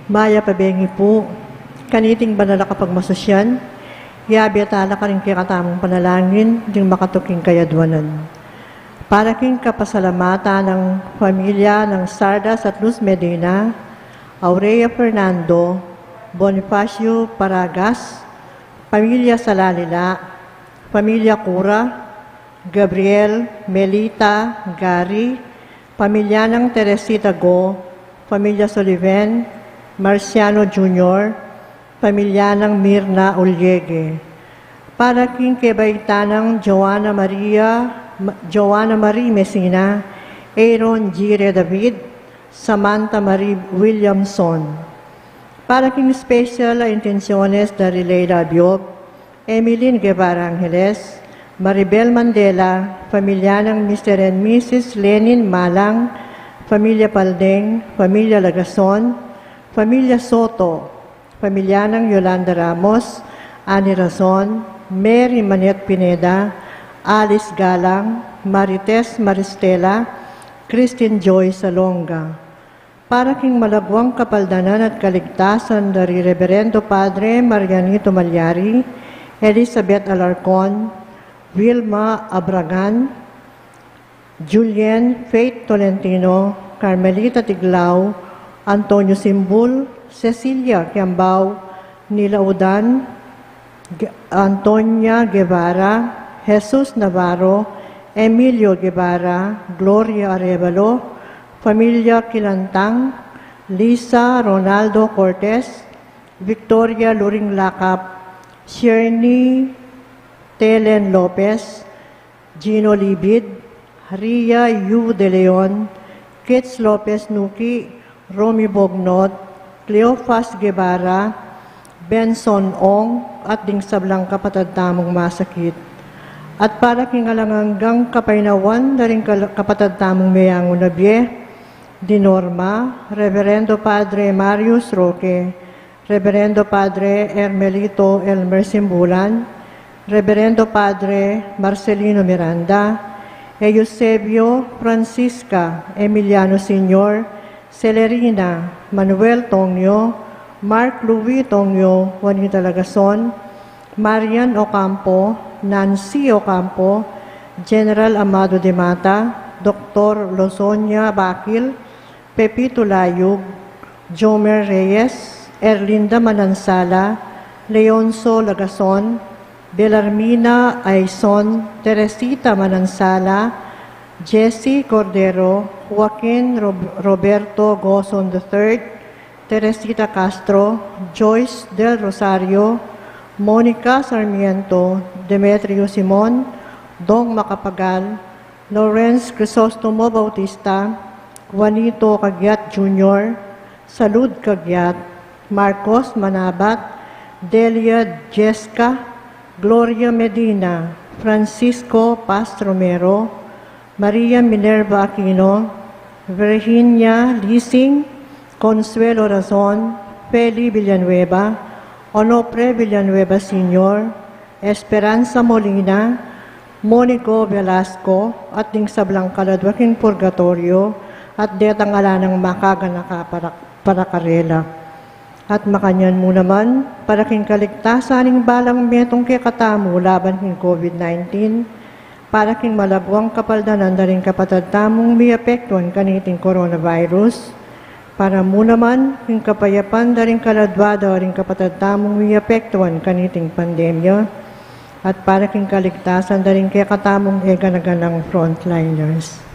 Maya pabengi po, kaniting banala kapag masosyan, yabi at ala ka rin kikatamang panalangin, ding makatuking kayadwanan. Para king kapasalamatan ng pamilya ng Sardas at Luz Medina, Aurea Fernando, Bonifacio Paragas, pamilya Salalila, pamilya Cura, Gabriel, Melita, Gary, pamilya ng Teresita Go, pamilya Soliven, Marciano Jr., pamilya ng Mirna Ulyege. Para king kebaytanang Joanna Marie Messina, Aaron Gire David, Samantha Marie Williamson. Para king special intenciones da Rileida Biog, Emeline Guevara Angeles, Maribel Mandela, pamilya ng Mr. and Mrs. Lenin Malang, pamilya Paldeng, pamilya Lagason, pamilya Soto, pamilya ng Yolanda Ramos, Ani Razon, Mary Manet Pineda, Alice Galang, Marites Maristela, Christine Joy Salonga. Para king malagwang kapaldanan at kaligtasan dari Reverendo Padre Marianito Malyari, Elizabeth Alarcon, Wilma Abragan, Julien Faith Tolentino, Carmelita Tiglao, Antonio Simbul, Cecilia Kiambao, Nilaudan, Antonia Guevara, Jesus Navarro, Emilio Guevara, Gloria Arevalo, Familia Kilantang, Lisa Ronaldo Cortez, Victoria Luring Lakap, Shirney Telen Lopez, Gino Libid, Ria Yu De Leon, Kits Lopez Nuki, Romy Bognot, Cleophas Guevara, Benson Ong, at ding sablang kapatadtamong masakit. At para kingalanganggang kapainawan na rin kapatadtamong mayang unabye, Dinorma, Reverendo Padre Marius Roque, Reverendo Padre Hermelito Elmer Simbulan, Reverendo Padre Marcelino Miranda, Eusebio Francisca Emiliano Sr., Celerina, Manuel Tongyo, Mark Louis Tongyo, Juanita Lagason, Marian Ocampo, Nancy Ocampo, General Amado de Mata, Dr. Lozonia Bakil, Pepito Layug, Jomer Reyes, Erlinda Manansala, Leonzo Lagason, Belarmina Aison, Teresita Manansala, Jessie Cordero, Joaquin Roberto Gozon III, Teresita Castro, Joyce Del Rosario, Monica Sarmiento, Demetrio Simon, Dong Macapagal, Lawrence Crisostomo Bautista, Juanito Cagyat Jr., Salud Cagyat, Marcos Manabat, Delia Jessica, Gloria Medina, Francisco Pastromero, Maria Minerva Aquino, Virginia Lising, Consuelo Razon, Feli Villanueva, Onopre Villanueva Sr., Esperanza Molina, Monico Velasco, at ding sablang kaladwaking purgatorio, at detang alanang makaganaka para karela. At makanyan mo naman, para king kaligtasan ng balang metong kekatamu laban king COVID-19, para king malabwang kapaldanan na rin kapatadtamong may apektuan kaniting coronavirus, para mo naman king kapayapan na rin kaladwada rin kapatadtamong may apektuan kaniting pandemya, at para king kaligtasan na rin kekatamong eganaganang frontliners.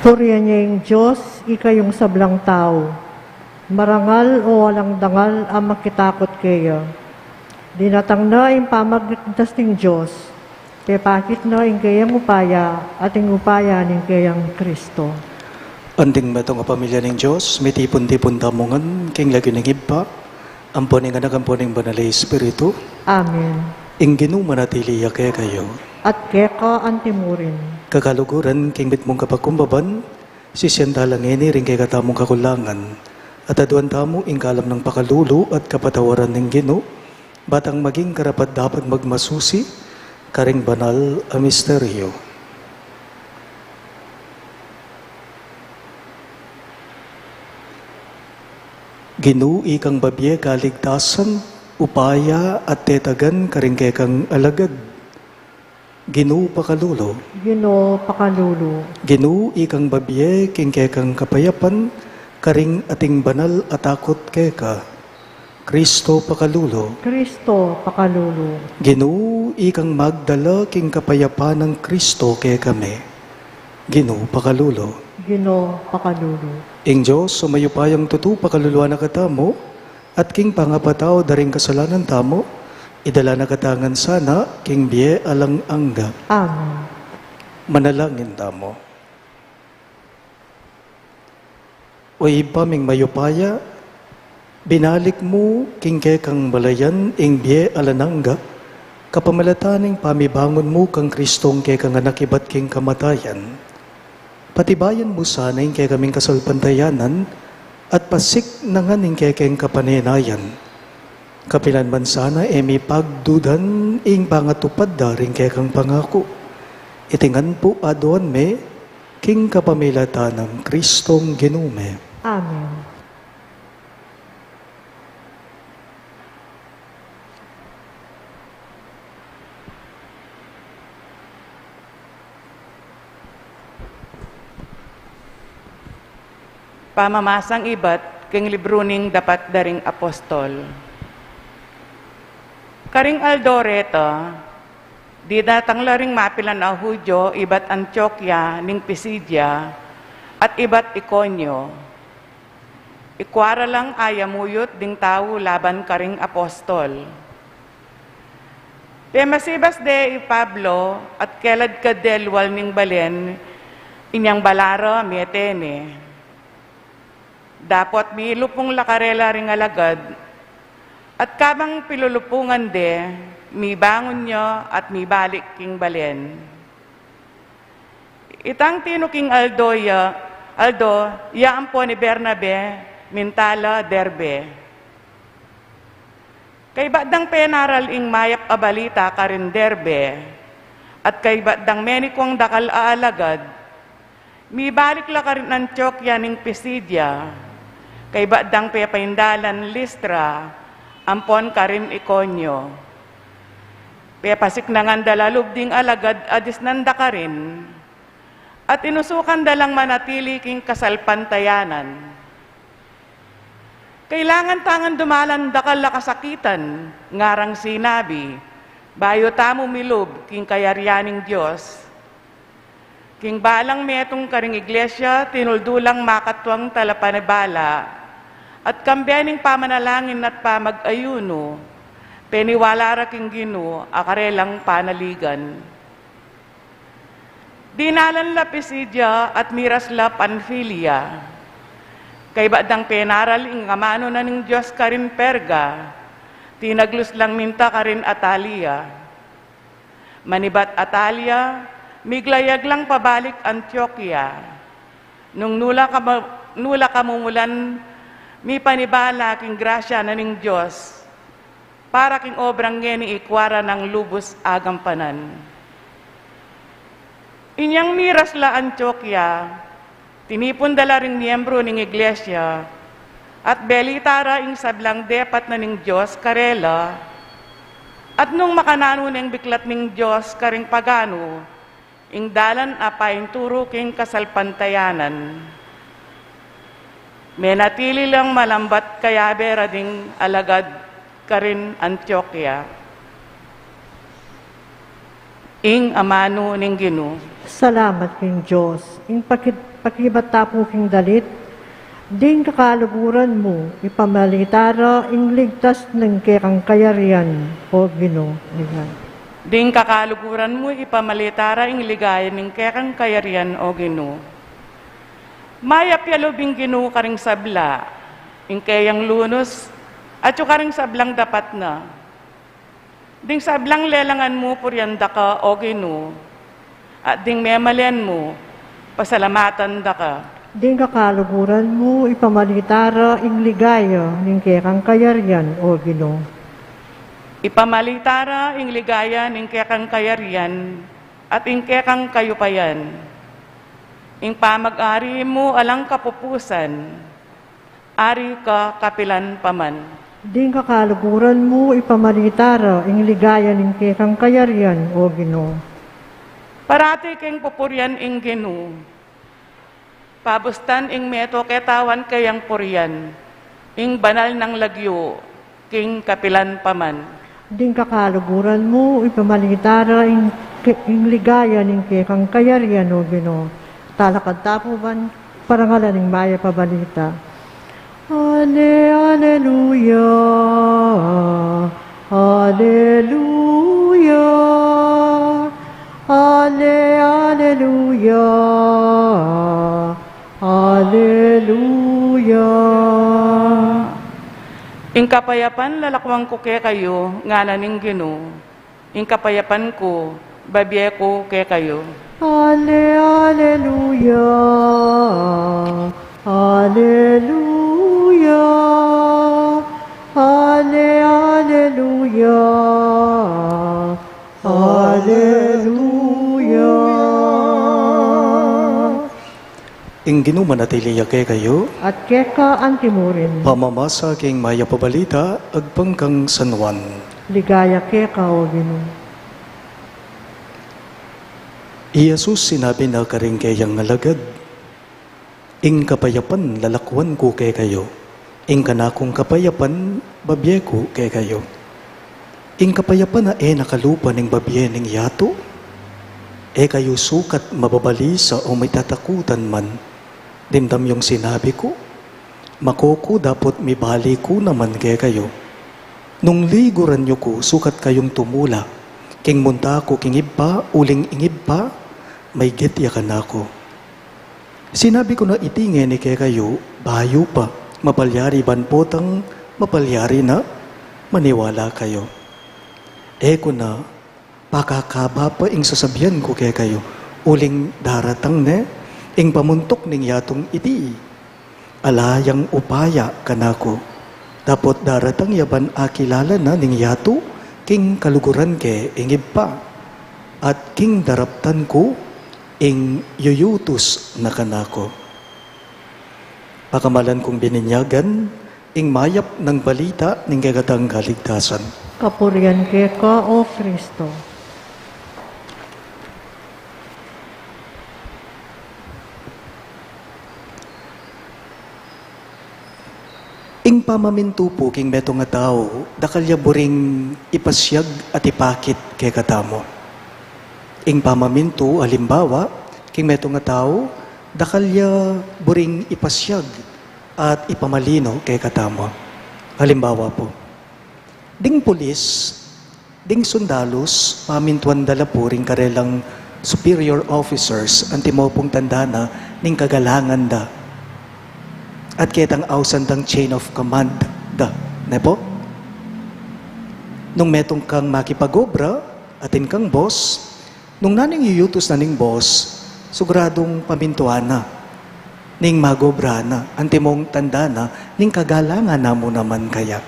Surya niya yung Diyos, ikayong sablang tao. Marangal o walang dangal ang makitakot kayo. Dinatang na yung pamagligtas ng Diyos, pepakit na yung kayang upaya at yung upaya ng kayang Kristo. Anding matong pamilya ng Diyos, may tipon-tipon tamungan, king lagi ng iba, amponing anak, amponing banal Espiritu, Amen. ing ginumanatili kaya kayo. At keka antimurin. Kakaluguran, king bit mong kapagkumbaban, sisyanta lang ini rin kay katamong kakulangan, at aduan tamo ing kalam ng pakalulo at kapatawaran ng Gino, batang maging karapat dapat magmasusi, karing banal a misteryo. Gino ikang babye kaligtasan, upaya at tetagan karing kekang alagad. Gino pakalulo. Gino pakalulu. Gino ikang babye king kekang kapayapan, karing ating banal atakot keka. Kristo pakalulo. Kristo pakalulu. Gino ikang magdala king kapayapan ng Kristo kaya kami. Gino pakalulo. Gino pakalulu. Ing Diyos, sumayupayang tutu pakaluluwa na katamo, at king pangapataw daring kasalanan tamo, idala na katangan sana, king biye alang angga. Amen. Manalangin tamo. O ipaming mayupaya, binalik mo king kekang balayan, ing biye alanangga, kapamalataning pamibangon mo kang Kristong kekang anak ibat king kamatayan. Patibayan mo sana yung kaya kaming kasalpantayanan at pasik na nga ning kaya kayong kapaninayan. Kapilan man sana emi pagdudan ing pangatupad daring kaya kang pangako. Itingan po adoan me king kapamilata ng Kristong ginume. Amen. Pamamasang ibat, king libro ning dapat daring apostol. Karing Aldoreta, di datang laring mapilan a Hudyo, ibat Antioquia, ning Pisidia, at ibat Iconio. Ikwara lang ayamuyot ding tao laban karing apostol. Pemasibas de Pablo, at kelad kadelwal ning balen, inyang balara mietene. Dapat milupong lakarela ring alagad, at kabang pilulupungan de, mi bangon nyo at mi balik king balen. Itang tinuking Aldo, yaan po ni Bernabe, Mintala, Derbe. Kay badang penaral ing mayap abalita karin Derbe, at kay badang menikong dakal aalagad, mi balik la karin Antioquia ning Pisidia, kay badang pepaindalan Listra, ampon karin Iconio. Pepasik nangan dalalub ding alagad adis nanda karin, at inusukan dalang manatili king kasalpantayanan. Kailangan tangan dumalan dakal la kasakitan, ngarang sinabi, bayo tamo milub king kayaryaning Diyos. King balang metong karing iglesia, tinuldulang makatwang talapanibala, at kambiyaning pamanalangin at pamag-ayuno, peniwalara king Gino, akarelang panaligan. Dinalan la Pisidia at miras la Panfilia, kay badang penaral ing amano na ning Diyos karin Perga, tinaglus lang minta karin Atalia. Manibat Atalia, miglayag lang pabalik Antioquia. Nung nula kamumulan, mi panibala king grasya na ning Diyos, para king obrang ngeni ikwara ng lubos agampanan. Inyang miras la Antioquia, tinipon dala ring miyembro ning iglesia, at belitara ing sablang depat na ning Diyos karela, at nung makanano ning biklat ning Diyos karing pagano, ing dalan apain turo king kasalpantayanan. Menatili lang malambat kaya bera ding alagad karin Antioquia. Ing amano ning Gino. Salamat king Diyos. Ing pakibat tapuking dalit, ding kakaluguran mo, ipamalitara ing ligtas ng kekang kayarian o Ginoo. Ding kakaluguran mo ipamalitara ing ligaya ning kekang kayarian o Ginoo. Mayap yalubing Ginoo karing sabla, ing kayang lunos, at yung karing sablang dapat na. Ding sablang lelangan mo puryanda ka o Ginoo, at ding memalian mo, pasalamatan da ka. Ding kakaluguran mo, ipamalitara ing ligaya ng kekang kayarian o Ginoo. Ipamalitara ing ligaya ning kekang kayarian at ing kekang kayupayan. Ing pamag-ari mo alang kapupusan, ari ka kapilan paman. Ding kakaluguran mo, ipamalitara ing ligaya ng kekang kayarian o Ginoo. Parati keng pupuryan ing Ginoo. Pabustan ing meto ketawan kayang puryan, ing banal ng lagyo, king kapilan paman. Ding kakaluguran mo, ipamalitara ing ligaya ng kekang kayarian o Ginoo. Talakad tapuban, parangalan ng maya pabalita. Alleluia, Alleluia, Alleluia, Alleluia. Ing kapayapan lalakwang ko ke kayo, ngananing Ginoo. Ing kapayapan ko, babye ko ke kayo. Alleluia, Alleluia, Alleluia, Alleluia. Ing Ginoo manatiliya kay kayo, At keka antimurin, pamamasa king maya pabalita, agpangkang San Juan. ligaya keka o Ginoo. Jesus sinabi na karing kayang ngalagad, ing kapayapan lalakwan ko kay kayo, ing kanakong kapayapan babye ko kay kayo. Ing kapayapan na nakalupa ning babye ning yato, kayo sukat mababalisa o may tatakutan man, dimdam yung sinabi ko, makoko dapat mibali ko naman kay kayo. Nung liguran nyo ko, sukat kayong tumula, king munta ko king iba, uling ingibba, may getya ka na ko. Sinabi ko na itinge ni kay kayo, bayo pa, mapalyari ban potang, mapalyari na, maniwala kayo. Eko na, pakakaba pa ing sasabihan ko kay kayo, uling daratang ne, ing pamuntok ning yatong iti, alayang upaya ka na ko. Tapot daratang yaban akilala na ning yato, king kaluguran ke ingib pa, at king daraptan ko, ing yuyutus na kanako. Pakamalan kong bininyagan, ing mayap ng balita ng kagatang kaligtasan. Kapurian keka o Kristo. Ing pamaminto po king meto nga tao, dakalya buring ipasyag at ipakit kay katamo. Ing pamaminto, halimbawa, king meto nga tao, dakalya buring ipasyag at ipamalino kay katamo. Halimbawa po, ding pulis, ding sundalos, pamintuan dala po ring karelang superior officers, antimopong tandana, ning kagalangan da. At kitang ausandang chain of command da. Ne po? Nung metong kang makipagobra, atin kang boss, nung naning yuyutos na ning boss, siguradong pamintuan na, ning magobra na, antimong tanda na, ning kagalangan na mo naman kaya.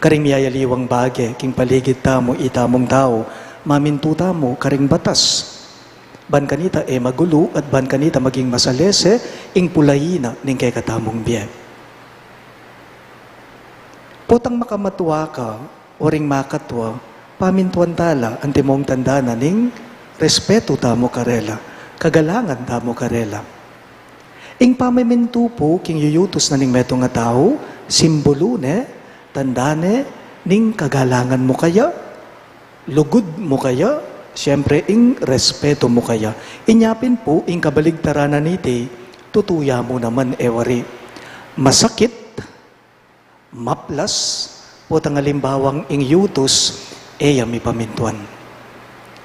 Karing miyayaliwang bagay, king paligid tamo, itamong tao, mamintuta mo, karing batas. Ban kanita magulo, at ban kanita maging masalese, ing pulayina, ning kay katamong biye. Potang makamatuwa ka, o ring makatwa, pamintuan tala, antimong tanda na ning respeto tamo karela, kagalangan tamo karela. Ing pamiminto po, king yuyutos na ning meto nga tao, simbolo ne, tanda ne, ning kagalangan mo kaya, lugod mo kaya, siyempre ing respeto mo kaya. Inyapin po, ing kabaligtaranan niti, tutuya mo naman ewari. Masakit, maplas, po tang alimbawang ing yutos, mi pamintuan.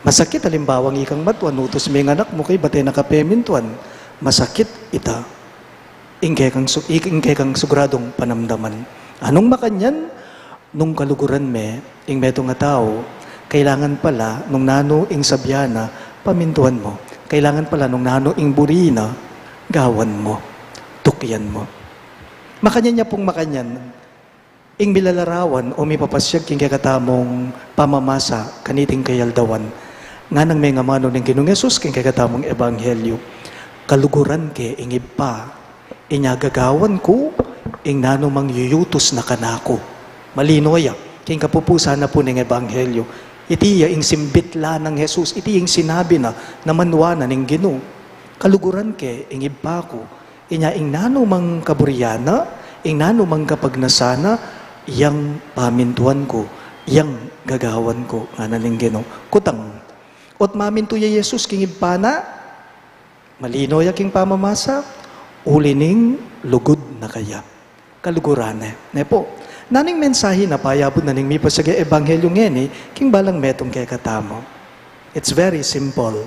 Masakit alimbawang ikang matuan, utos may anak mo kay batay nakapemintuan. Masakit ita, ingke kang sugradong panamdaman. Anong makanyan? Nung kaluguran ing meto nga tao, kailangan pala, nung nano ing sabyana, pamintuan mo. Kailangan pala, nung nano ing burina, gawan mo, tukyan mo. Makanyan niya pong makanyan, ing milalarawan o may papasyag king kakatamong pamamasa, kaniting kayaldawan, nga nang may ngamano ng Ginoong Yesus king kakatamong ebanghelyo, kaluguran ke ing ipa, inyagagawan ko, ing nano mang yuyutos na kanako. Malinoya, king kapupusa na po ng ebanghelyo. Itiya ing simbitla ng Jesus, iti ing sinabi na manwana ng Ginoo. Kaluguran ke ing ipa ko, inya ing nano mang kaburyana, ing nano mang kapagnasana, yang pamintuan ko, yang gagawan ko, nga naning Ginoo. Kutang, ot maminto ya Jesus king ipana, malinoya king pamamasa, ulining lugod na kaya. Kalugurane. Ne po, naning mensahe na payabot naning mi pasage ebanghelyo ngeni, king balang metong kay katamo. It's very simple.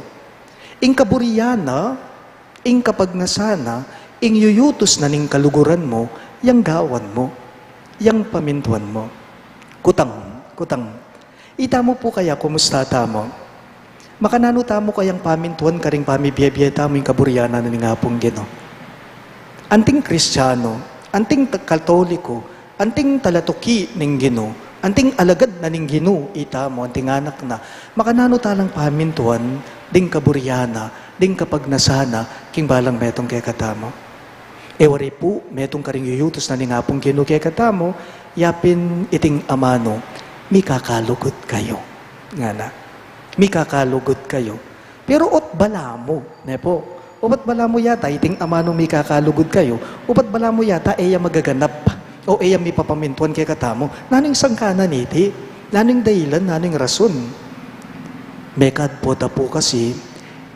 Ing kaburyana, ing kapagnasana, ing yuyutos na ning kaluguran mo, yang gawan mo, yang pamintuan mo. Kutang. Ita mo po kaya kumusta tamo? Makanano tamo kayang pamintuan karing pamibiyebye tamo yung kaburyana na nga pong Ginoo. Anting Kristiyano, anting Katoliko, anting talatuki ning Ginoo, anting alagad na ning Ginoo, ita mo, anting anak na, makanano talang pamintuan, ding kaburyana, ding kapagnasana, king balang metong kay katamo. Ewari po, metong karing yuyutos na nga pong Ginoo kay katamo, yapin iting amano, mi kakalugot kayo. Nga na. Mi kakalugot kayo. Pero ot bala mo, nepo. Upat bala mo yata, iting amano mi kakalugod kayo. Upat bala mo yata, eya magaganap. O eya mi papamintuan kay katamo. Naning sangkanan iti. Naning dahilan, naning rason. Mekad po tapo kasi,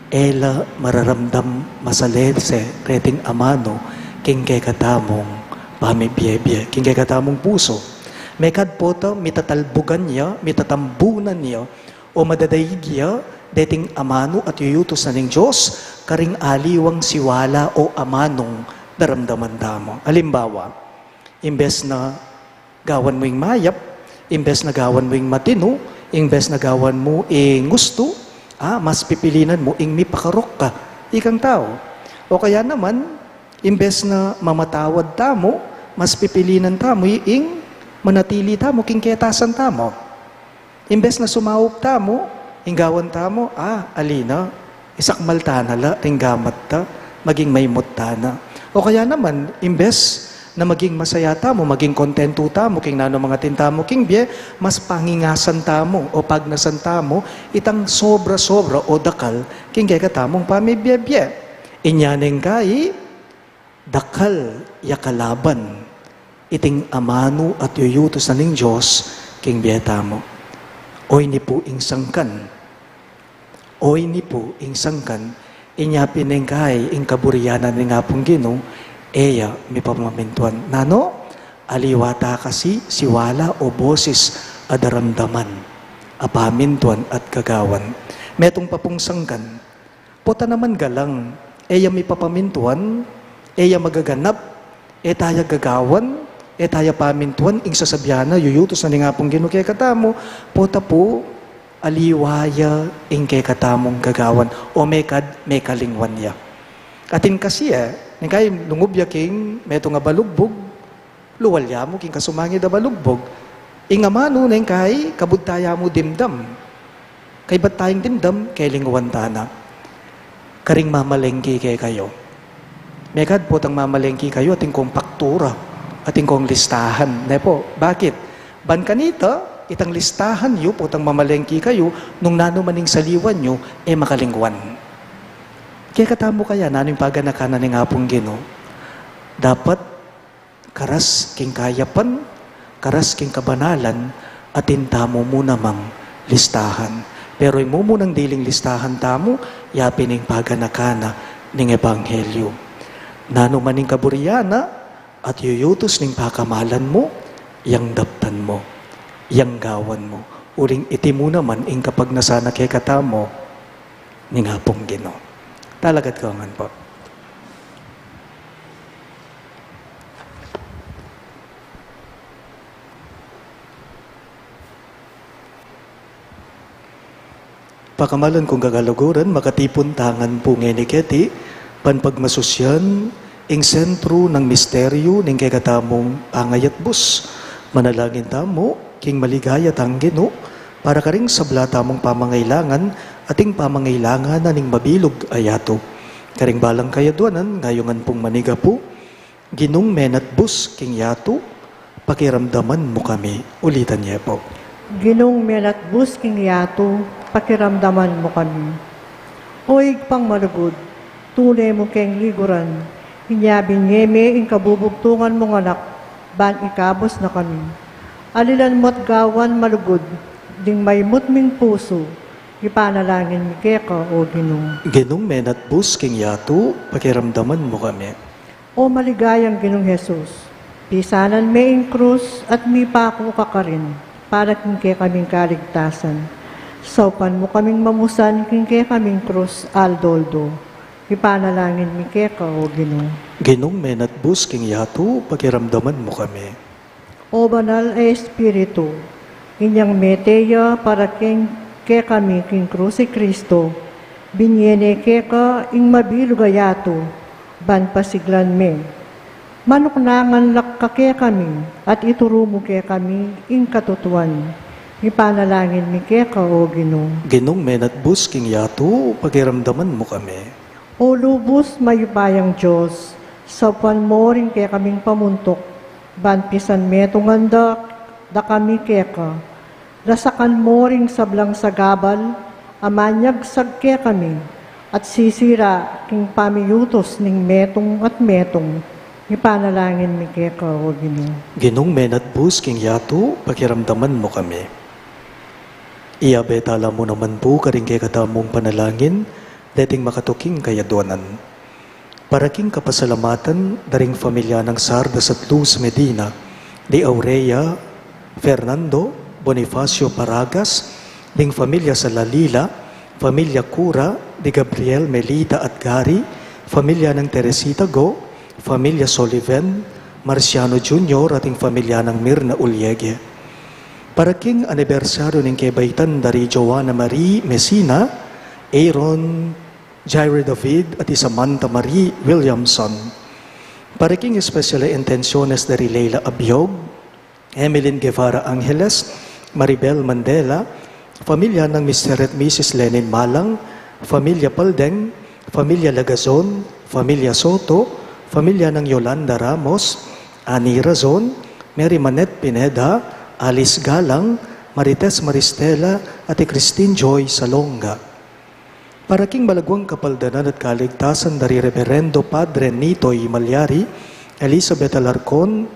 ela mararamdam masalelse, reting amano, king kay katamong pamibiyebye, king kay katamong puso. Mekad po ta, mitatalbugan niya, mitatambunan niya, o madadayigya, dating amano at yuyutos na ng Diyos, karing aliwang siwala o amanong daramdaman damo. Halimbawa, imbes na gawan mo yung mayap, imbes na gawan mo yung matino, imbes na gawan mo yung gusto, mas pipilinan mo yung mipakarok ka, ikang tao. O kaya naman, imbes na mamatawad tamo, mas pipilinan tamo yung manatili tamo, king ketasan tamo. Imbes na sumawop tamo, inggawan tamo, alina, isakmal tanala, tinggamat ta, maging maymot tana. O kaya naman, imbes na maging masaya tamo, maging kontento tamo, king nano mga tintamo, king bie, mas pangingasan tamo, o pagnasan tamo, itang sobra-sobra o dakal, king kaya tamong pamibye-bye. Inyaning kai, dakal yakalaban, iting amano at yuyutos na ning Diyos, king bie tamo. Oy ni po ing sangkan. Oy ni po ing sangkan. Inya pinengkay ing kaburyanan ni nga pong Ginoo, eya mi pamamintuan. Nano? Aliwata kasi siwala o boses adaramdaman. Apamintuan at kagawan. Metong papong sangkan. Pota naman galang. Eya mi papamintuan. Eya magaganap. Etaya gagawan. Etaya pamintuan, ing sasabyana, yuyutos na nga pong Ginoo kay katamo, pota po, aliwaya, ing kay katamong gagawan, o may kalingwan ya. Atin kasi kay lungubya king, meto nga balugbog, luwalya mo, king kasumangi da balugbog, ing amano neng kay, kabudtaya mo dimdam, kay ba't tayong dimdam, kay lingwan tana, karing mamalengki kay kayo. Mekad po tang mamalengki kayo, ating kong paktura, ating kong listahan. Nepo, bakit? Ban kanita, itang listahan nyo, putang mamalengki kayo, nung nano maning saliwan nyo, makalingwan. Kaya katamo kaya, naning paganakanan ng apong Ginoo, dapat karas king kayapan, karas king kabanalan, atin tamo mo namang listahan. Pero imo mo nang diling listahan tamo, yapin ning paganakana ning ebanghelyo. Nano man ning kaburyana, at yuyutos ning pakamalan mo, yang daptan mo, yang gawan mo. Uring iti mo naman ing kapag nasana kay katamo, ning hapong Ginoo. Talagat kawangan po. Pakamalan kong gagaluguran, makatipon tangan po ngayon ni Keti, panpagmasusyan, ing sentro ng misteryo ng kagatamong angayat bus. Manalangin tamo, king maligaya tang Ginoo, para karing sabla tamong pamangailangan, ating pamangailangan na ning mabilog ayato. Karing balang kayadwanan, ngayongan pong maniga po, Ginong menat bus king yato, pakiramdaman mo kami. Ulitan niya po. Ginong melat bus king yato, pakiramdaman mo kami. Oig pang malugod, tunay mo keng liguran, hinyabing ngeme ing kabubugtungan mong anak, ban ikabos na kami. Alilan mo't gawan malugod, ding may mutming puso, ipanalangin mi keka o Ginong. Ginong menat bus king yato, pakiramdaman mo kami. O maligayang Ginong Jesus, pisanan me ing krus at mi pako ka ka rin, para kingke kaming kaligtasan. Saupan mo kaming mamusan, kingke kaming krus aldoldo. Ipanalangin mi keka o Ginong. Ginong menat bus king yato, pakiramdaman mo kami. O banal e Espiritu, inyang meteya para ke kami king krus si Kristo, binyene keka ing mabilugayato, ban pasiglan me. Manuknangan lakkake kami, at ituro mo ke kami ing katutuan. Ipanalangin mi keka o Ginong. Ginong menat bus king yato, pakiramdaman mo kami. O lubos mayupayang Diyos, sapuan mo rin ke kaming pamuntok, ban pisan metungan da kami keka. Rasakan mo rin sablang sagabal, amanyag sagke kami, at sisira king pamiyutos ning metong at metong. Ipanalangin mi keka o Ginoo. Ginong menat bus king yato, pakiramdaman mo kami. Iyabetala mo naman po karing kay katamong panalangin, dating makatuking kayadwanan. Para king kapasalamatan, daring familia ng Sardas at Luz Medina, di Aurea, Fernando, Bonifacio Paragas, ding familia sa Lalila, familia Cura, di Gabriel Melita at Gary, familia ng Teresita Go, familia Soliven, Marciano Jr. ating familia ng Mirna Uliege. Para king anibersaryo ng kebaitan dari Joanna Marie Messina, Aaron Jairo David at Samantha Marie Williamson. Para king especially intenciones dari Leila Abiog, Emeline Guevara Angeles, Maribel Mandela, familia ng Mr. at Mrs. Lenin Malang, familia Paldeng, familia Lagazon, familia Soto, familia ng Yolanda Ramos, Ani Razon, Mary Manette Pineda, Alice Galang, Marites Maristela, at Christine Joy Salonga. Para king malagwang kapaldanan at kaligtasan dari Reverendo Padre Nitoy Malyari, Elizabeth Alarcon,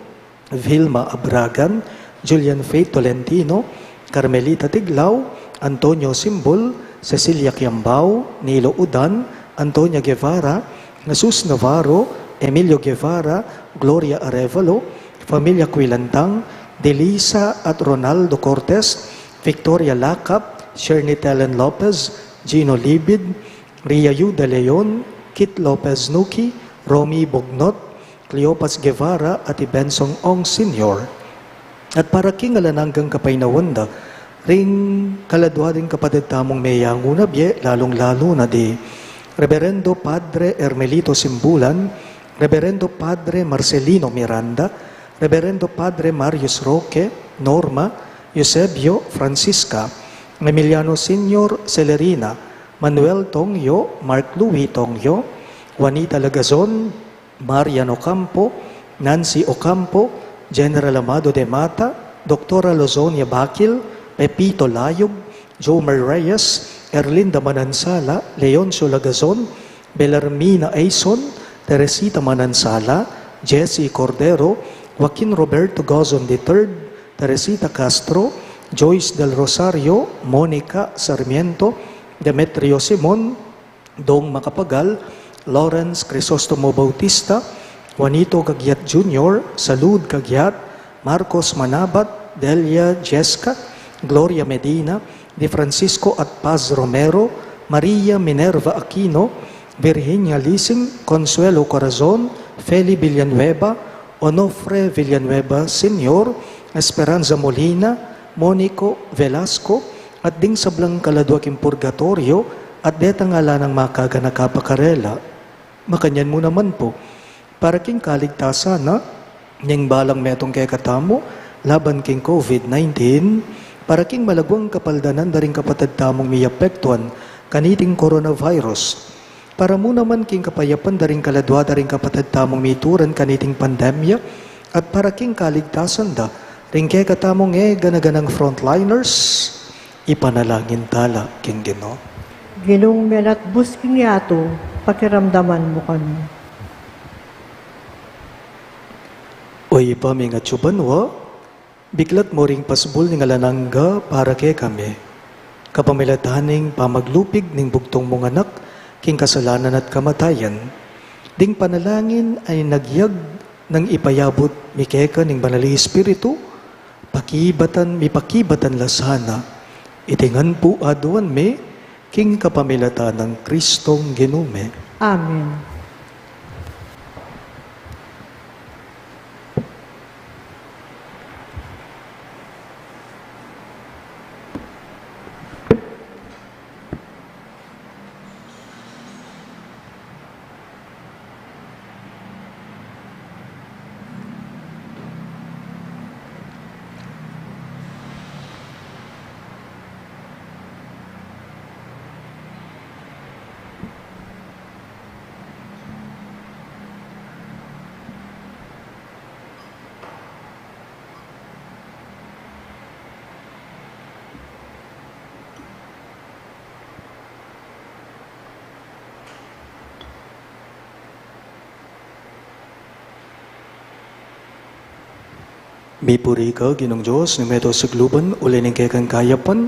Vilma Abragan, Julian Faith Tolentino, Carmelita Tiglao, Antonio Simbol, Cecilia Quiambao, Nilo Udan, Antonia Guevara, Jesus Navarro, Emilio Guevara, Gloria Arevalo, Familia Quilantang, Delisa at Ronaldo Cortez, Victoria Lacap, Shernit Ellen Lopez, Gino Libid, Ria Yu De Leon, Kit Lopez Nuki, Romy Bognot, Cleopas Guevara at Bensong Ong Sr. At para king alananggang kapainawanda, ring kaladwa din kapatid tamong mayanguna bye, lalong-lalo na di Reverendo Padre Hermelito Simbulan, Reverendo Padre Marcelino Miranda, Reverendo Padre Marius Roque, Norma, Eusebio Francisca, Emiliano Senior Celerina, Manuel Tongyo, Mark Louis Tongyo, Juanita Lagazon, Marian Ocampo, Nancy Ocampo, General Amado de Mata, Dr. Lozonia Bakil, Pepito Layog, Jomer Reyes, Erlinda Manansala, Leoncio Lagazon, Belarmina Aison, Teresita Manansala, Jessie Cordero, Joaquin Roberto Gozon III, Teresita Castro, Joyce del Rosario, Monica Sarmiento, Demetrio Simon, Dong Macapagal, Lawrence Crisostomo Bautista, Juanito Cagyat Jr., Salud Cagyat, Marcos Manabat, Delia Jessica, Gloria Medina, Di Francisco at Paz Romero, Maria Minerva Aquino, Virginia Lising, Consuelo Corazon, Feli Villanueva, Onofre Villanueva Sr., Esperanza Molina, Monico Velasco, at ding sablang kaladwaking purgatorio, at detang ala ng makaga na kapakarela. Makanyan mo naman po, para king kaligtasan na, nyang balang metong kay katamo, laban king COVID-19, para king malagwang kapaldanan daring kapatid tamong miyapektuan, kaniting coronavirus. Para mo naman king kapayapan daring kaladwa daring kapatid tamong mituran kaniting pandemya, at para king kaligtasan da, ring kay katamong ganaganang frontliners, ipanalangin tala king Ginoo. Ginong melat busking yato, pakiramdaman mo kami. Oy paming at subanwa, biglat mo ring pasbol ng alanangga para kay kami. Kapamilataning pamaglupig ning bugtong mong anak, king kasalanan at kamatayan. Ding panalangin ay nagyag ng ipayabot mikeka ning banali espiritu, mipakibatan lasana. Itingan po aduan me, king kapamilatan ng Kristong Ginume. Amen. Mipuri ka, Ginong Diyos, ni meto sa gluban, uli ng kekang kayapan,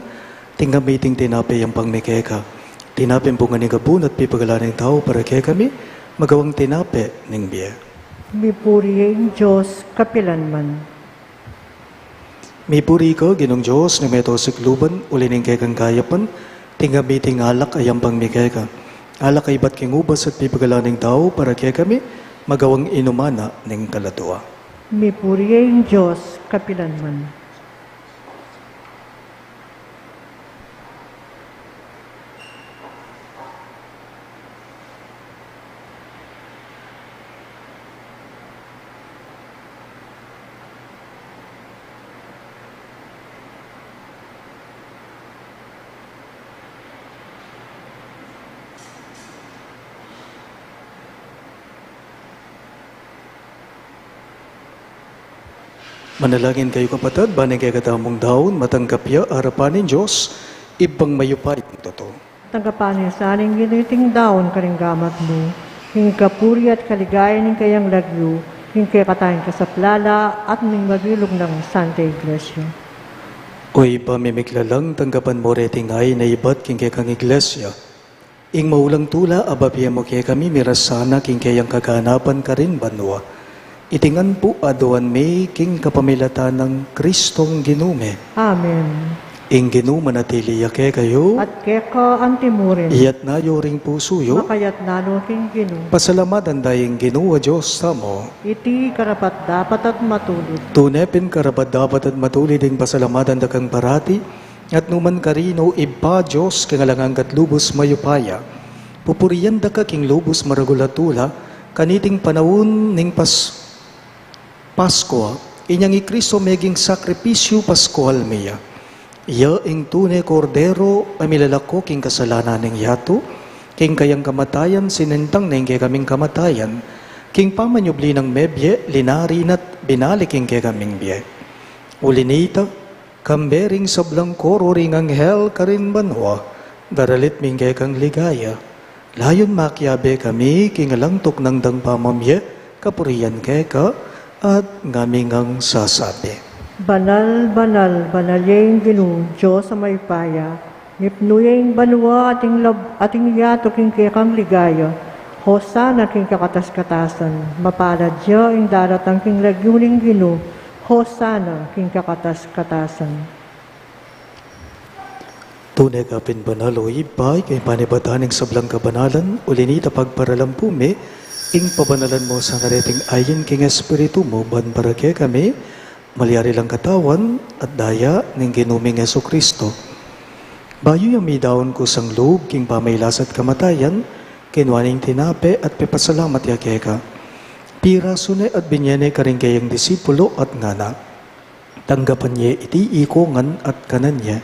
tinggamiting tinapay ang pangmikeka. Tinapin po nga ni gabun at pipagala ng tao para kaya kami, magawang tinape ng biya. Mipuri ang Diyos, kapilanman. Mipuri ka, Ginong Diyos, ni meto sa gluban, uli ng kekang kayapan, tinggamiting alak ay ang pangmikeka. Alak ay ba't kingubas at pipagala ng tao para kaya kami, magawang inumana ng kaladwa. Mipuri ang Diyos, kapilanman. Manalangin kayo kapatid, banay kay katamong daon, matanggap ya, harapan ng Diyos, ibang mayupay ng totoo. Tanggapan niya sa aning giniting daon karinggamat mo, hing kapuri at kaligaya ng kayang lagyo, hing kaya katayin ka sa plala at ning magilog ng Santa Iglesia. Oy, pamimiklalang tanggapan mo reting ay na ibat king kay kang iglesia. Ing maulang tula, ababiya mo kay kami, mirasana king kayang kaganapan ka rin banwa. Itingan po aduan may king kapamilatan ng Kristong Ginume. Amen. Ing Ginume natili yake kayo, At keka antimurin, iyat na yoring puso yo, makayat nalo king gino, pasalamatan dayeng Ginua Diyos tamo. iti karapat dapat at matulid. Tunepin karapat dapat at matulid ing pasalamatan da kang parati, at numan karino iba Diyos kangalangang katlubos mayupaya. Pupuriyan da ka king lubos maragulatula, kaniting panawon ning Pasko, inyang ikristo meging sakripisyo Paskual miya. Iya ing tunay kordero ay milalako king kasalanan ng yato, king kayang kamatayan sinentang na kay kaming kamatayan, king pamanyubli ng mebye, linarin at binalik king kay kaming biye. Ulinita, kambering sablang koro ring anghel karin banwa, daralit ming kay kang ligaya. Layon makyabe kami, king alangtok ng dang pamamye, kapuriyan kay ka, at ngaming ang sasabi. Banal, banal, banalyeing Ginu, Diyos sa may paya, ngipnuyeng banwa ating yato king kekang ligaya, Hosana king kakatas-katasan, mapalad siya ing daratang king lagyuning Ginu, Hosana king kakatas-katasan. Tunay kapin banal o ibay, kay panibataning sablang kabanalan, ulinita pagparalampume, ing pabanalan mo sa nareting ayin king espiritu mo, ban para kay kami, malyari lang katawan at daya ng ginuming Yesu Kristo. Bayo yung midaon ko sang loob king pamaylas at kamatayan, kinwaning tinape at pepasalamat yakeka. Pira sune at binyene karing kayang disipulo at ngana. Tanggapan niya iti ikongan at kanan niya.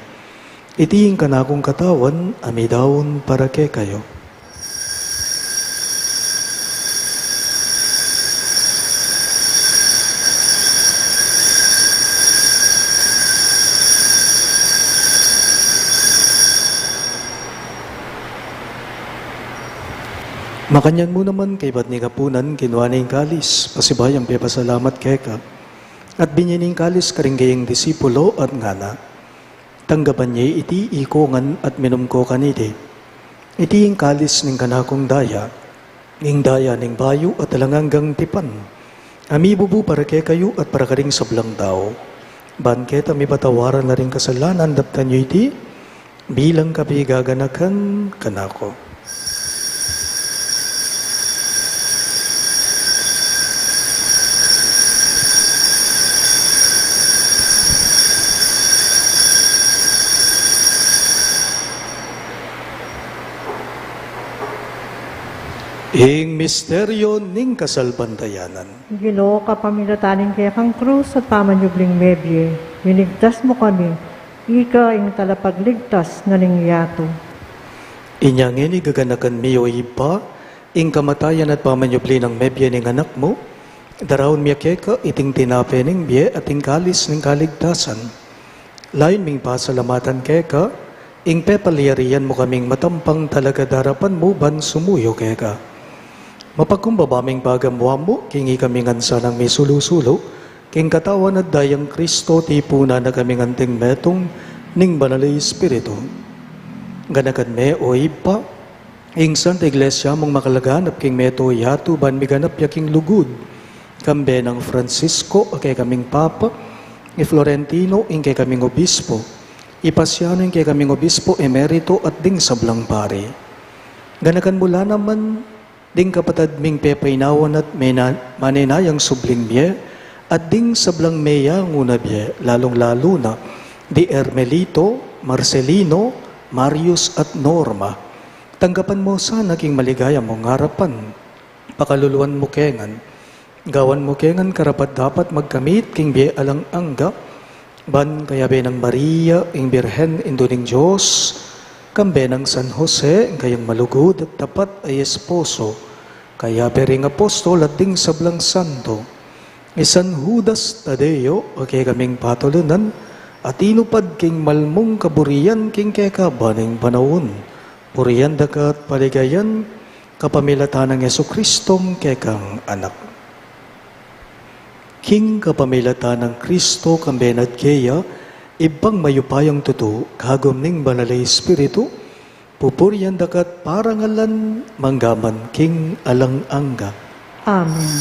Iti yung kanakong katawan, amidaon para kay kayo. Makanyan mo naman kay ba't ni kapunan kinuha na yung kalis, pasibayang pepasalamat kay ka. At binyaning kalis karinggayang disipulo at ngana. Tanggapan niya iti ikongan at minum ko kaniti. Iti yung kalis ning kanakong daya, ning daya ning bayo at talanganggang tipan. Amibubu para kay kayo at para karing sablang tao. Banket ami patawaran na rin kasalanan daptan niyo iti, bilang kapi gaganakan kanako. Ing misteryo ning kasalbantayanan. Ginoo kapamilataning kaya kang krus at pamanyubling mebye, linigtas mo kami, ika ing talapagligtas na ningyato. Inyangin igaganakan miyo ipa, ing kamatayan at pamanyubli ng mebye ning anak mo, darawon miya keka iting tinape ning bye at ing kalis ning kaligtasan. Lain ming pasalamatan keka, ing pepalyarian mo kaming matampang talaga darapan mo ban sumuyo keka. Mapagkumbabaming bagamwa mo, kingi kami ngansa ng may sulusulo, king katawan at dayang Kristo tipuna na kami nganting metong ning banalay Espiritu. Ganakan me o ipa, ing Santa Iglesia mong makalaganap king meto yatu ban miganap yaking lugud, kambe ng Francisco kay kaming Papa, ni Florentino ing kay kaming Obispo, Ipasiano ing kay kaming Obispo Emerito at ding sablang pare. Ganakan mula naman, ding kapatad ming pepainawan at maninayang subling biye, at ding sablang meya nguna biye, lalong-lalo na, di Ermelito, Marcelino, Marius at Norma. Tanggapan mo sa naging maligaya mong harapan, pakaluluan mo kengan, gawan mo kengan karapat dapat magkamit king biye alang angga, ban kaya ng Maria, ing Birhen, induning Diyos, kambe ng San Jose, kayang malugod at tapat ay esposo, kaya bering apostol at ding sablang santo, isan Judas Tadeo, okay kaming patulunan, at inupad king malmong kaburian king kekabaning panahon, puriyan dakat paligayan, kapamilatan ng Yesu Kristong kekang anak. King kapamilatan ng Kristo kambenat keya, ibang mayupayang tuto, kagom ning banalay Espiritu, pupuriyan dakat parangalan manggaman king alang angga. Amen.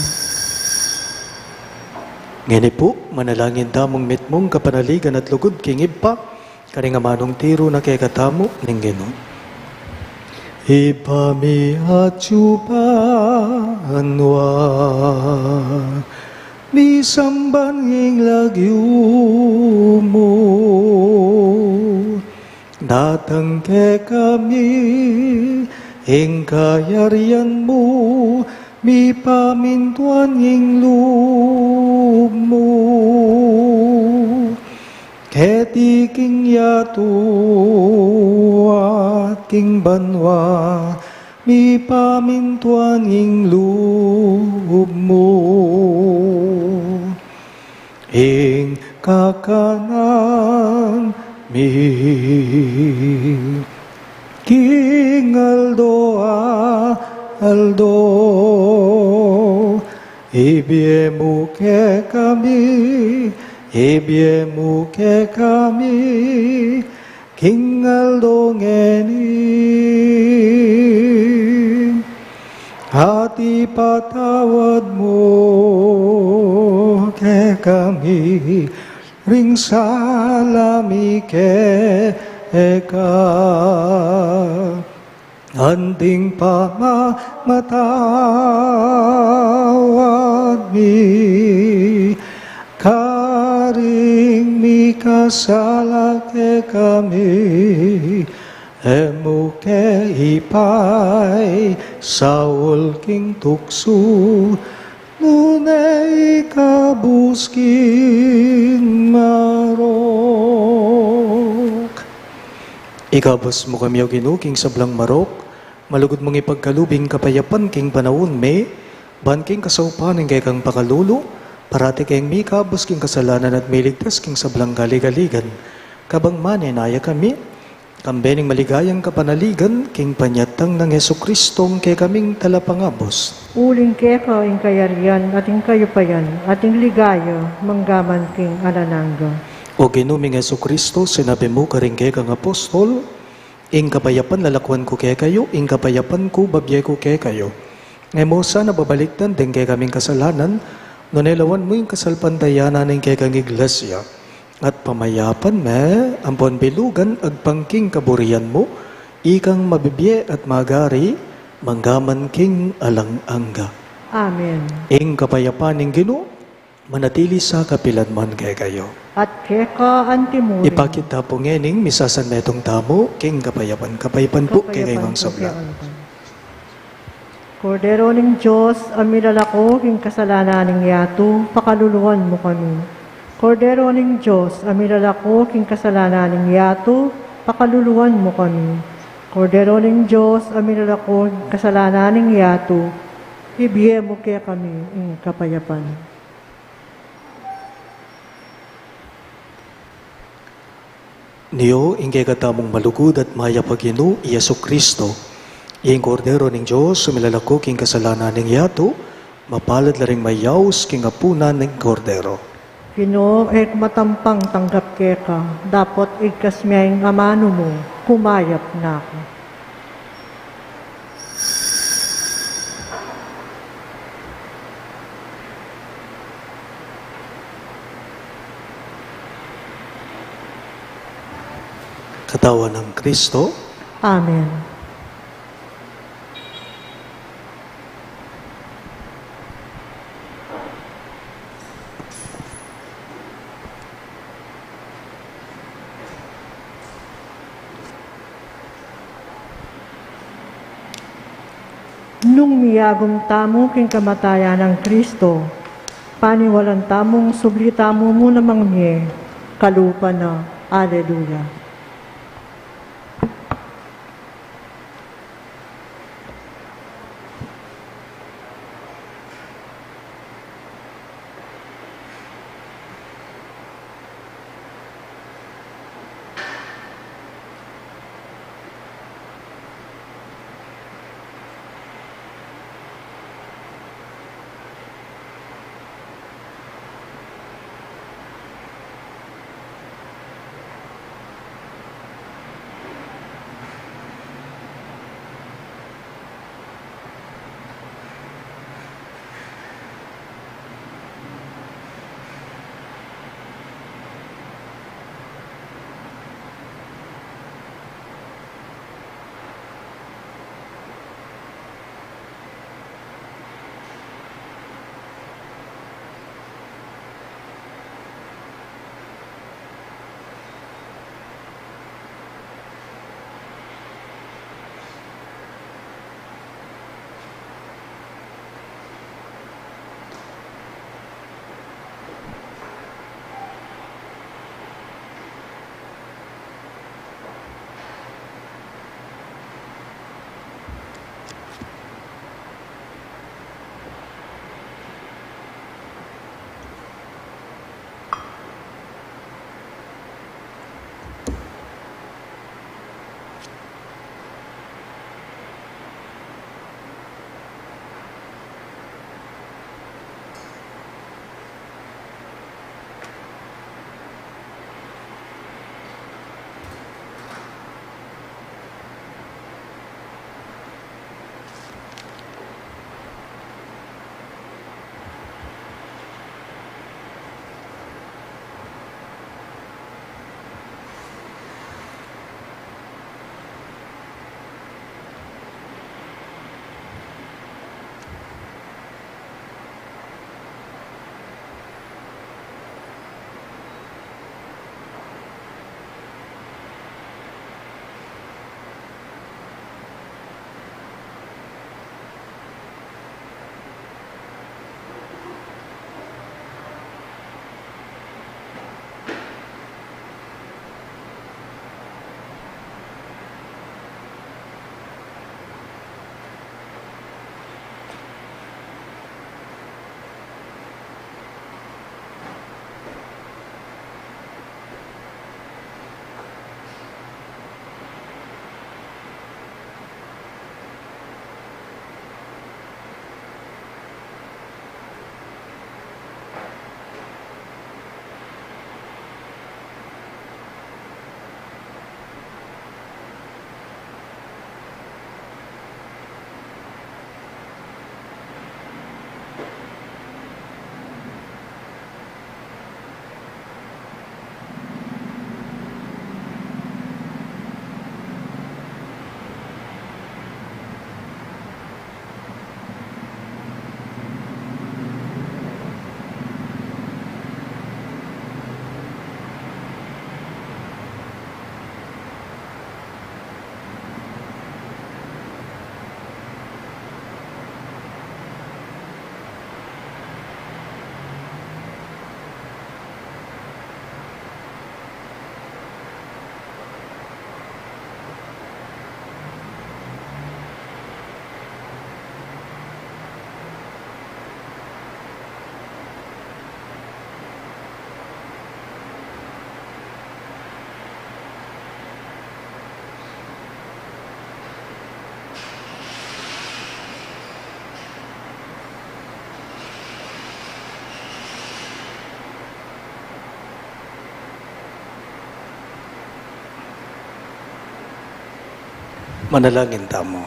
Ngini po, manalangin tamong mitmong kapanaligan at lugod king ipa, karingamanong tiro na kay katamo ning Ginoo. Ipami at anwa, mi samban ing lagyo mo, datang ke kami, ing kayarian mo, mi pamintuan ing loob mo. Keti king yatu at king banwa, mi pamintuan ing loob mo. Ing kakanan mi king Aldo, ibie mo ke kami, Ibiemu ke kami, kingal dongenin, hati patawad mo ke kami, ring salami ke eka. Anding pamamatawad mi, karing mi kasala ke kami, emu ke ipay, saul king tukso, nunay kabuskin marok. Ikabas mo kami o ginuking sablang marok, malugod mong ipagkalubing kapayapan king panahon me, ban king kasaupan ng kay kang pakalulo, parati kayong mi kabos king kasalanan at miligtas king sablang galigaligan. Kabang maninaya kami, kambening maligayang kapanaligan, king panyatang ng Jesukristong kay kaming talapangabos. Uling keka ing kayarian ating kayupayan, ating ligaya, manggaman king alanangga. O ginuming Jesucristo, sinabi mo karing kay kang apostol, ing kapayapan lalakwan ko kay kayo, ing kapayapan ko babyay ko kay kayo. Ngay mo sana babaliktan din kay kaming kasalanan, nunelawan mo yung kasalpantayanan ng kay kang iglesia. At pamayapan me, ampon bilugan agpangking kaburian mo, ikang mabibye at magari, manggaman king alang-angga. Amen. Ing kapayapan ng Ginoo, manatili sa kapilanman kay kayo. At keka antimurin. Ipakita po ngening, misasan na itong tamo, king kapayapan. Kapaypan po kay kayong sabla. Kordero ng Diyos, amilalako king kasalanan ng yato, pakaluluwan mo kami. Kordero ng Diyos, amilalako king kasalanan ng yato, pakaluluwan mo kami. Kordero ng Diyos, amilalako king kasalanan ng yato, ibiye mo kaya kami ing kapayapan. Niyo, ingkay katamong malugod at maya pagino, Yesu Kristo, iyang kordero ng Diyos, sumilalako king kasalanan ng yato, mapalad laring mayaws king apunan ng kordero. Ginoo, ek matampang tanggap keka, dapat igkas miya yung amano mo, kumayap na ako. Katawan ng Kristo, Amen. Nung miyagong tamo king kamatayan ng Kristo, paniwalan tamong sublitamo mo namang niye, kalupa na. Alleluia. Manalangin tamo.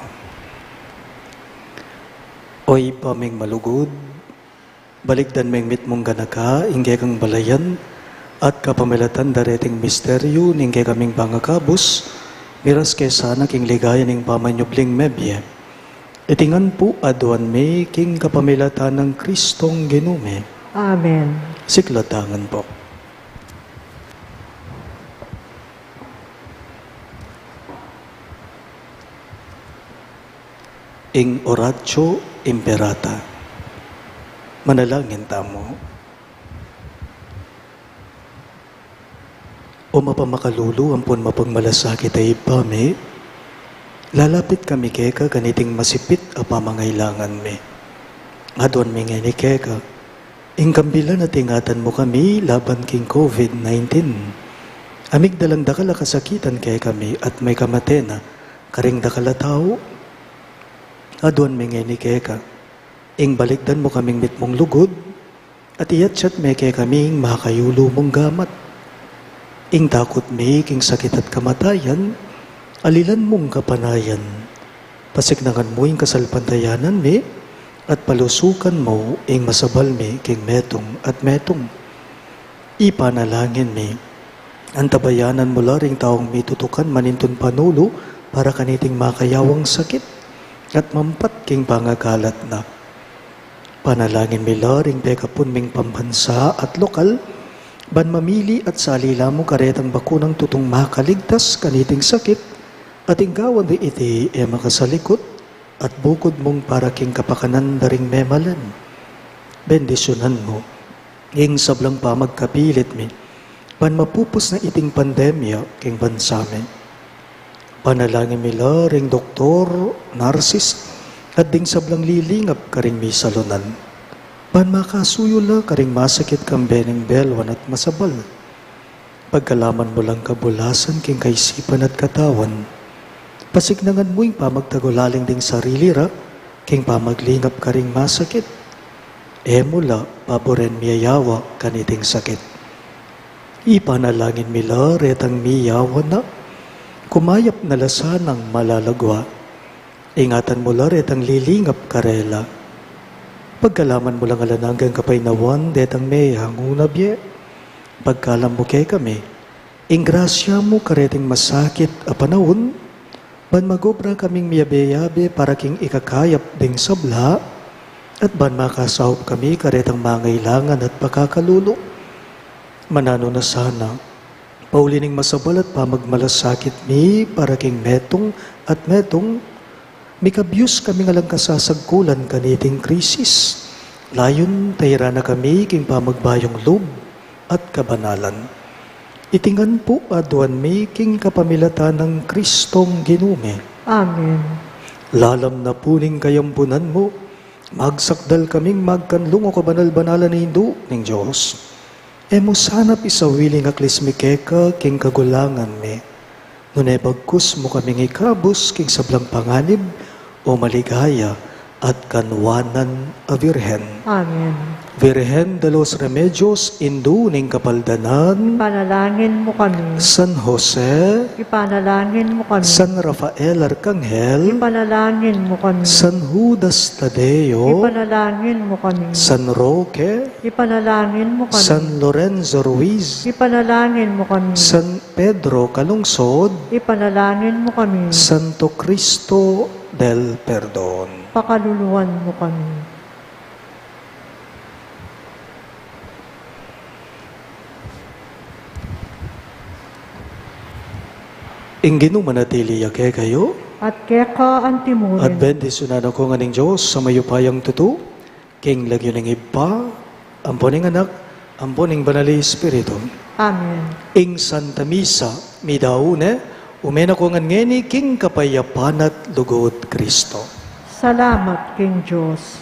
Oy paming malugod, balikdan meng mitmong ganaka, ingge kang balayan, at kapamilatan dareting misteryo, ingge kaming pangakabos, miras kesana king ligaya ning pamanyubling mebye. Itingan po aduan me king kapamilatan ng Kristong ginume. Amen. Siklatangan po. Ing oratio imperata. Manalangin tamo. O mapamakalulu ampun mapagmalasakit ay ipame, lalapit kami keka kaniting masipit a pamangailangan me. Adon mi nga ni keka, ingkambila na tingatan mo kami laban king COVID-19. Amig dalang dakala kasakitan kay kami at may kamatena, karing dakala tao. Adon mi nga ni keka, ing balikdan mo kaming mitmong lugod, at iyatsat me kay kaming makayulo mong gamat. Ing takot me king sakit at kamatayan, alilan mong kapanayan. Pasignangan mo ing kasalpantayanan me, at palusukan mo ing masabal me king metong at metong. Ipanalangin me, antabayanan mo laring taong mitutukan manintun panulo para kaniting makayawang sakit at mampat king pangagalat na. Panalangin mi laring pekapun ming pambansa at lokal, ban mamili at salila mo karetang bakunang tutong makaligtas kaniting sakit, at inggawan di iti makasalikot, at bukod mong para king kapakanan daring memalan. Bendisyonan mo, ing sablang pa magkapilit mi, ban mapupos na iting pandemya king bansame. Panalangin mi laring doktor, narsis, at ding sablang lilingap karing mi salunan. Ban makasuyo la karing masakit kang beneng belwan at masabal. Pagkalaman mo lang kabulasan king kaisipan at katawan, pasignangan mo yung pamagtagulaling ding sarili ra, king pamaglingap karing masakit. Mula, paboren miyayawa kaniting sakit. Ipanalangin mila retang miyawa na, kumayap na lasanang malalagwa. Ingatan mo la retang lilingap karela. Pagkalaman mo lang alananggang kapaynawan, detang may hangunabye. Pagkalam mo kay kami, ingrasya mo kareting masakit a panahon, ban magobra kaming miyabe-yabe para king ikakayap ding sabla, at ban makasahop kami karetang mangailangan at pagkakalulo. Manano na sana, paulining masabal at pamagmalasakit mi para king metong at metong, mikabyus kami nga lang kasasagkulan kaniting krisis. Layon tayra na kami king pamagbayong loob at kabanalan. Itingan po aduan mi king kapamilatan ng Kristong ginume. Amen. Lalam na puning kayampunan mo, magsakdal kaming magkanlong o kabanal-banalan ni Hindu ng Diyos. Emo sanap isawiling aklismikeka king kagulangan me. Ngunay bagkus mo kaming ikabos king sablang panganib o maligaya at kanwanan a Virhen. Amen. Virhen de los Remedios, Hindu ning kapaldanan, Ipanalangin mo kami. San Jose, Ipanalangin mo kami. San Rafael Arcangel, Ipanalangin mo kami. San Judas Tadeo, Ipanalangin mo kami. San Roque, Ipanalangin mo kami. San Lorenzo Ruiz, Ipanalangin mo kami. San Pedro Calungsod, Ipanalangin mo kami. Santo Cristo del Perdon. Pakaluluwan mo kami. Inginu manatili yake kayo, At keka at antimurin. bendisyonan ako nga ning Diyos sa mayupayang tuto, king lagyo ng ipa, amponing anak, amponing banali Espiritu. Amen. Ing Santa Misa, midaune, umena ko nga ngeni king kapayapan at lugod Kristo. Salamat, King Diyos.